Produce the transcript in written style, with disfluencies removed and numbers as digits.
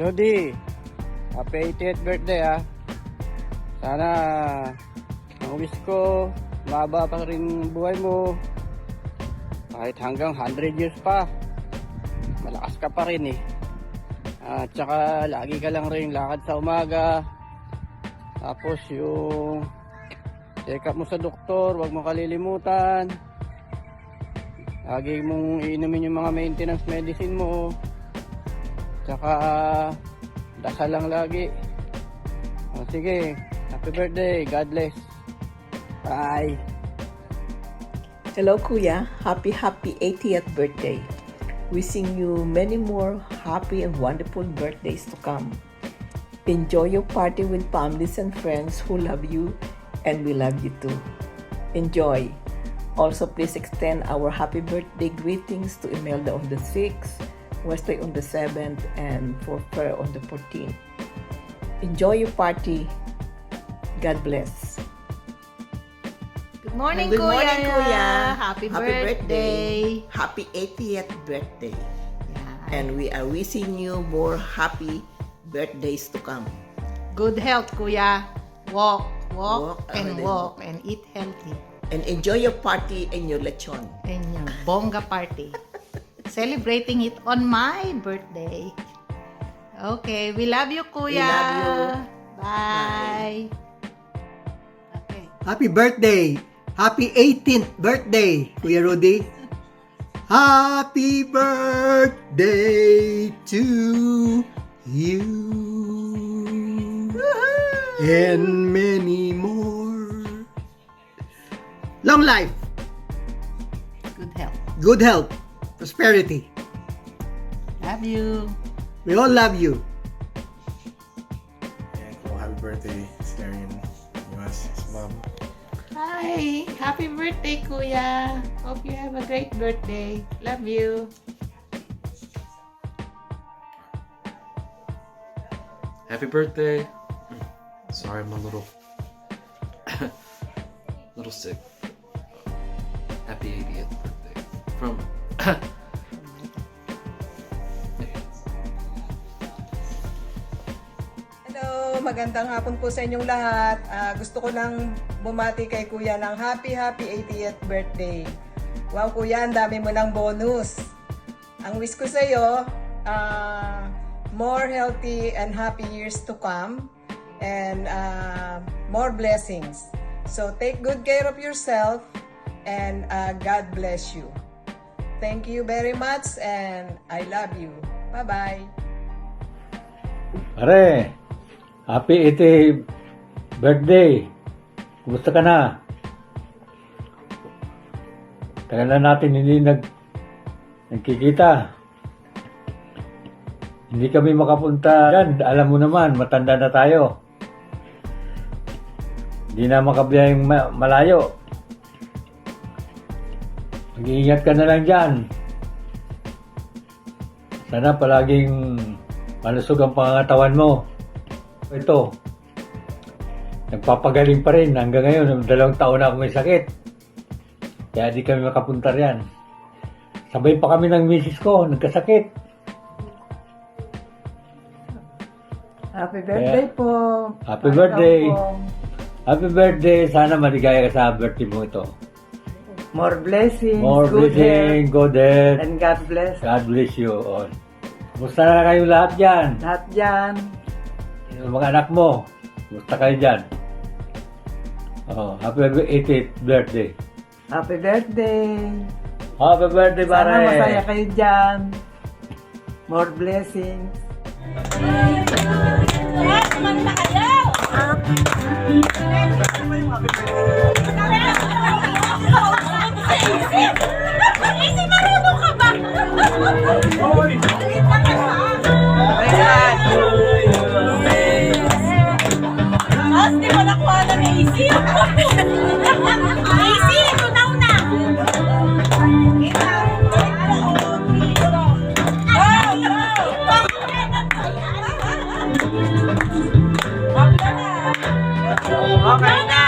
Lodi, happy 80th birthday Sana ang wish ko, mahaba pa rin buhay mo. Kahit hanggang 100 years pa. Malakas ka pa rin At saka lagi ka lang rin lakad sa umaga. Tapos yung check up mo sa doktor, huwag mo kalilimutan. Lagi mong iinumin yung mga maintenance medicine mo. Tsaka dasal lang lagi. Sige, happy birthday, God bless. Bye. Hello Kuya, happy 80th birthday. Wishing you many more happy and wonderful birthdays to come. Enjoy your party with families and friends who love you and we love you too. Enjoy. Also, please extend our happy birthday greetings to Imelda on the 6th, Wesley on the 7th, and Forfer on the 14th. Enjoy your party. God bless. Good morning, Good Kuya. morning, Kuya. Happy birthday. Happy 80th birthday. Yeah. And we are wishing you more happy birthdays to come. Good health, Kuya. Walk, Walk, and then walk, and eat healthy. And enjoy your party and your lechon. And yung bongga party. Celebrating it on my birthday. Okay, we love you, Kuya. We love you. Bye. Okay. Happy birthday! Happy 18th birthday, Kuya Rudy. Happy birthday to you. And many more. Long life, Good health. good health, prosperity. Love you. We all love you. And happy birthday, Starian. US, his mom. Hi. Happy birthday, Kuya. Hope you have a great birthday. Love you. Happy birthday. Sorry, I'm a little sick. Happy 80th birthday from Hello, magandang hapon po sa inyong lahat. Gusto ko lang bumati kay Kuya ng happy 80th birthday. Wow Kuya, ang dami mo ng bonus. Ang wish ko sa iyo, more healthy and happy years to come and more blessings. So take good care of yourself and God bless you. Thank you very much and I love you. Bye-bye. Pare, happy 80th birthday. Kumusta ka na? Tagal na natin hindi nagkikita. Hindi kami makapunta dyan. Alam mo naman, matanda na tayo. Hindi na makabiyahing malayo. Mag-iingat ka na lang dyan. Sana palaging malusog ang pangangatawan mo. Ito, nagpapagaling pa rin hanggang ngayon. 2 taon na ako may sakit. Kaya di kami makapunta riyan. Sabay pa kami ng misis ko, nagkasakit. Happy birthday po. Happy birthday. Happy birthday. Sana maligaya ka sa birthday mo ito. More blessings. More good blessing, good health. health, and God bless. God bless you all. Kumusta na kayo lahat dyan? Lahat dyan. Yung mga anak mo, kumusta kayo dyan? Happy 80th birthday. Happy birthday. Happy birthday, pare. Sana masaya kayo dyan. More blessings. Di mo nakuha na ni AC. AC, ito na una. Okay na.